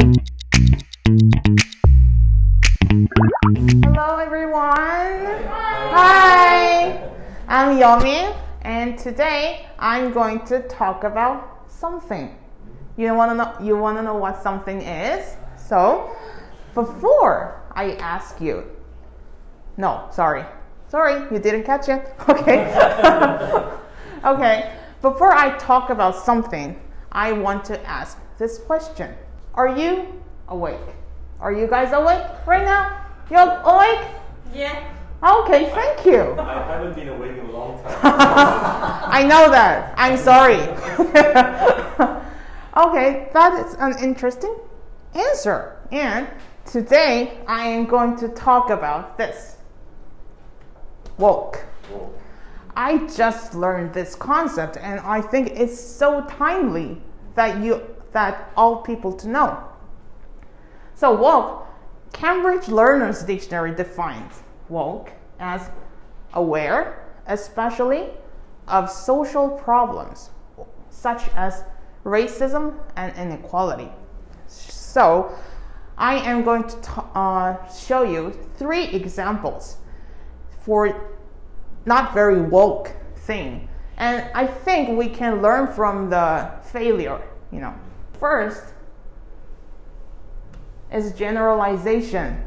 Hello everyone. Hi. I'm Yomin, and today I'm going to talk about something. You wanna know what something is? So, before I ask you, no, sorry, you didn't catch it. Okay. Okay. Before I talk about something, I want to ask this question. Are you awake? Are you guys awake right now? You're awake? Yeah. Okay, thank you. I haven't been awake in a long time. I know that. I'm sorry. Okay, that is an interesting answer. And today I am going to talk about this. Woke. Whoa. I just learned this concept, and I think it's so timely that all people to know. So woke, Cambridge Learner's Dictionary defines woke as aware, especially of social problems such as racism and inequality. So I am going to show you 3 examples for not very woke thing. And I think we can learn from the failure, First is generalization.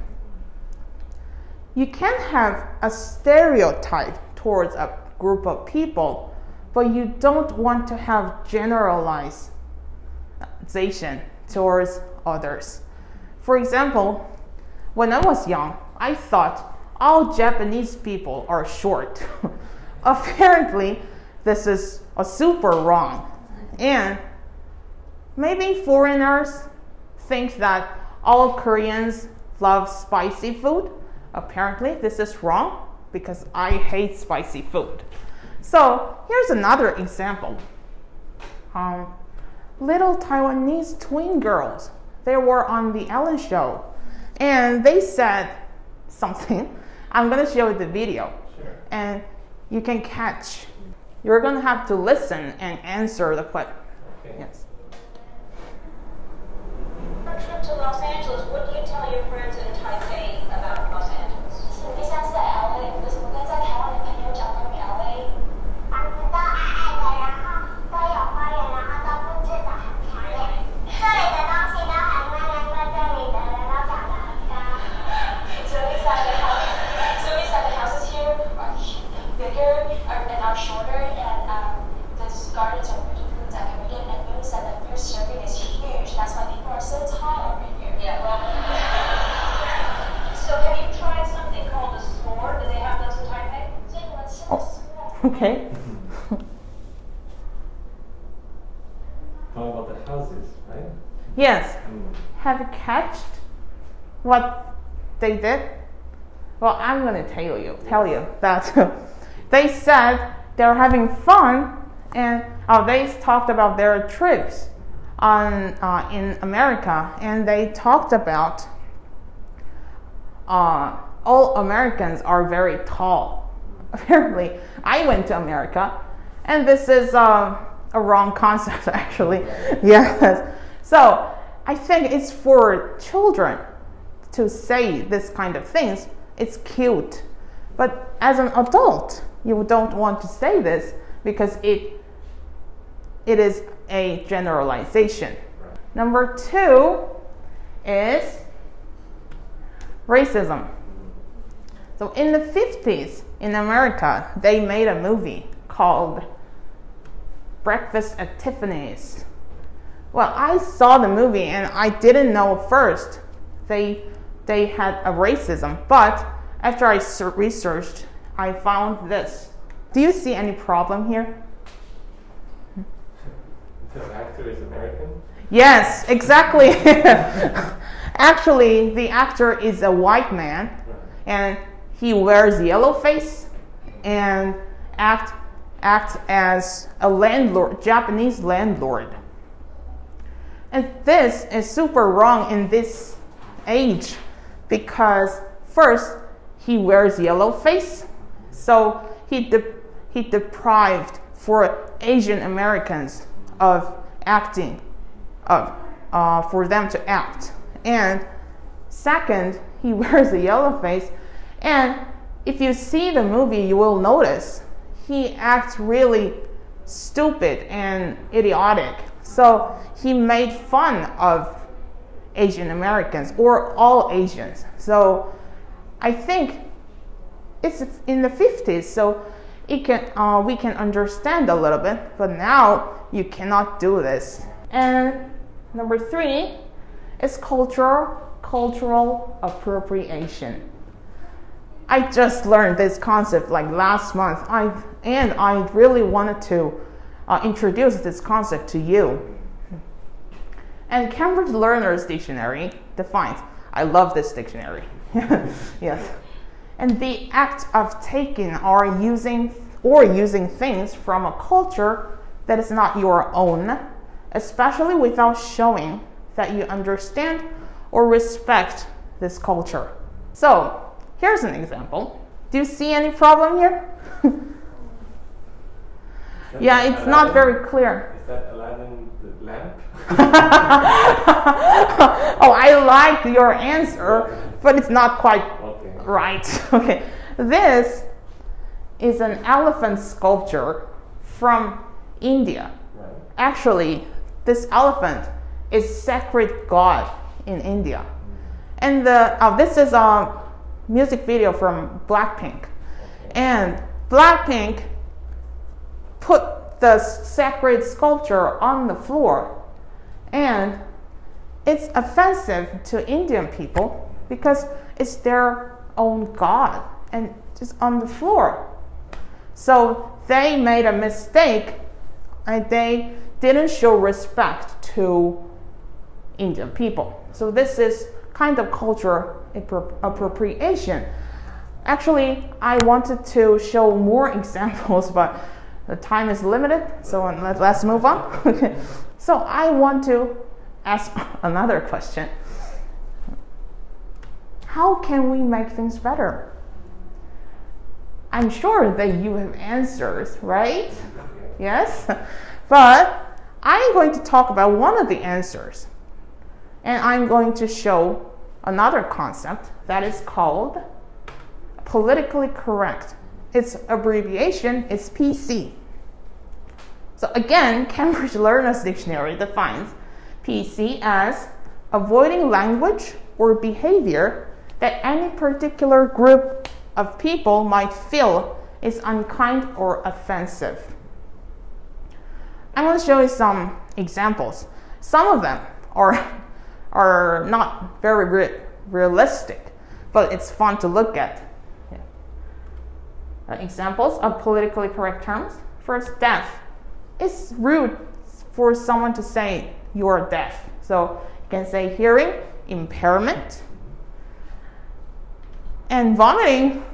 You can have a stereotype towards a group of people, but you don't want to have generalization towards others. For example, when I was young, I thought all Japanese people are short. Apparently, this is a super wrong. And maybe foreigners think that all Koreans love spicy food. Apparently, this is wrong because I hate spicy food. So here's another example. Little Taiwanese twin girls, they were on the Ellen show, and they said something. I'm going to show you the video. Sure. And you can catch. You're going to have to listen and answer the question. Okay. Yes. Trip to Los Angeles, what do you tell your friends in Taipei about Los Angeles? 你上次来 LA， 为什么跟在台湾的朋友讲关于 LA？ 房子都矮矮的，然后都有花园，然后都布置得很漂亮。这里的东西都很慢，难怪这里的人都长得很高。So we said the houses here are bigger and are shorter, and the gardens are beautiful and decorated, and we said that food serving is huge. That's why people are so tall over here. Yeah, well. So have you tried something called a s'more? Do they have those in Taipei? 所以你们吃的食物。 Okay. Talking about the houses, right? Yes. Have you catched what they did? Well, I'm going to tell you that they said they're having fun, and they talked about their trips in America, and they talked about all Americans are very tall. Apparently, I went to America, and this is a wrong concept, actually. Yes. So I think it's for children to say this kind of things. It's cute. But as an adult, you don't want to say this because it is a generalization. Number 2 is racism. So in the 50s in America, they made a movie called Breakfast at Tiffany's. Well, I saw the movie and I didn't know first they had a racism, but after I researched, I found this. Do you see any problem here? The actor is American? Yes, exactly. Actually, the actor is a white man, and he wears yellow face and acts as a landlord, Japanese landlord. And this is super wrong in this age because first, he wears yellow face, so he deprived for Asian Americans of acting, of for them to act. And second, he wears a yellow face. And if you see the movie, you will notice he acts really stupid and idiotic. So he made fun of Asian Americans or all Asians. So I think it's in the 50s, so we can understand a little bit, but now you cannot do this. And number 3 is cultural appropriation. I just learned this concept like last month, and I really wanted to introduce this concept to you. And Cambridge Learner's Dictionary defines, I love this dictionary, yes. And the act of taking or using things from a culture that is not your own, especially without showing that you understand or respect this culture. So, here's an example. Do you see any problem here? Yeah, it's Aladdin? not very clear. Is that Aladdin the lamp? Oh, I like your answer, but it's not quite Okay. right. Okay, this is an elephant sculpture from India. Right. Actually, this elephant is sacred god in India. And this is a music video from Blackpink. And Blackpink put the sacred sculpture on the floor. And it's offensive to Indian people because it's their own god and just on the floor. So they made a mistake and they didn't show respect to Indian people. So this is kind of cultural appropriation. Actually, I wanted to show more examples, but the time is limited, so let's move on. Okay. So I want to ask another question. How can we make things better? I'm sure that you have answers, right? Yes? But I'm going to talk about one of the answers. And I'm going to show another concept that is called politically correct. Its abbreviation is PC. So again, Cambridge Learner's Dictionary defines PC as avoiding language or behavior that any particular group of people might feel is unkind or offensive. I'm going to show you some examples. Some of them are not very realistic, but it's fun to look at. Yeah. Examples of politically correct terms. First, deaf. It's rude for someone to say you're deaf. So you can say hearing impairment. And vomiting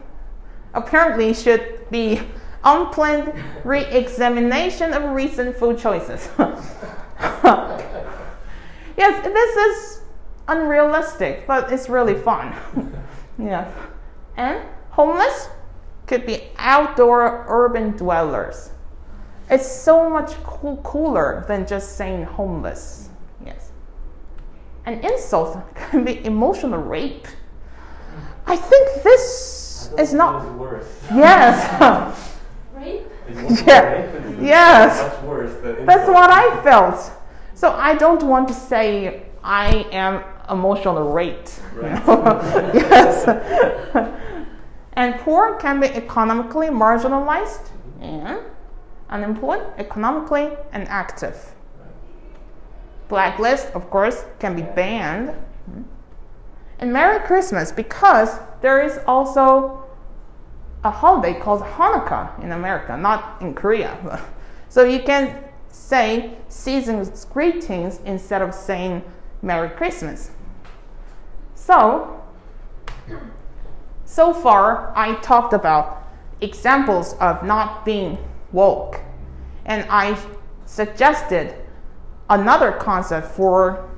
apparently should be unplanned re-examination of recent food choices. Yes, this is unrealistic, but it's really fun. Yeah. And homeless could be outdoor urban dwellers. It's so much cooler than just saying homeless. Yes. An insult can be emotional rape. I think this is not worse. Yes. Rape? Yeah. Yes. Much worse than That's what I felt. So I don't want to say I am emotional raped. Right. Yes. And poor can be economically marginalized and unemployed, economically inactive. Blacklist, of course, can be banned. And Merry Christmas, because there is also a holiday called Hanukkah in America, not in Korea. So you can say season's greetings instead of saying Merry Christmas. So far I talked about examples of not being woke, and I suggested another concept for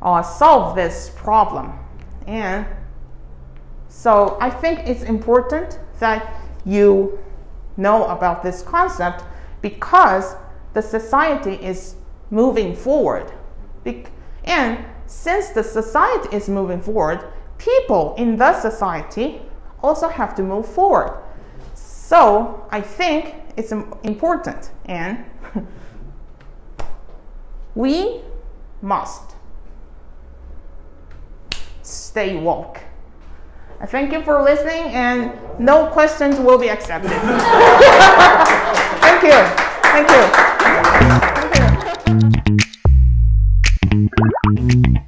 solve this problem. And so I think it's important that you know about this concept because the society is moving forward And since the society is moving forward, people in the society also have to move forward. So I think it's important, and we must stay woke. Thank you for listening, and no questions will be accepted. Thank you. Thank you. Thank you.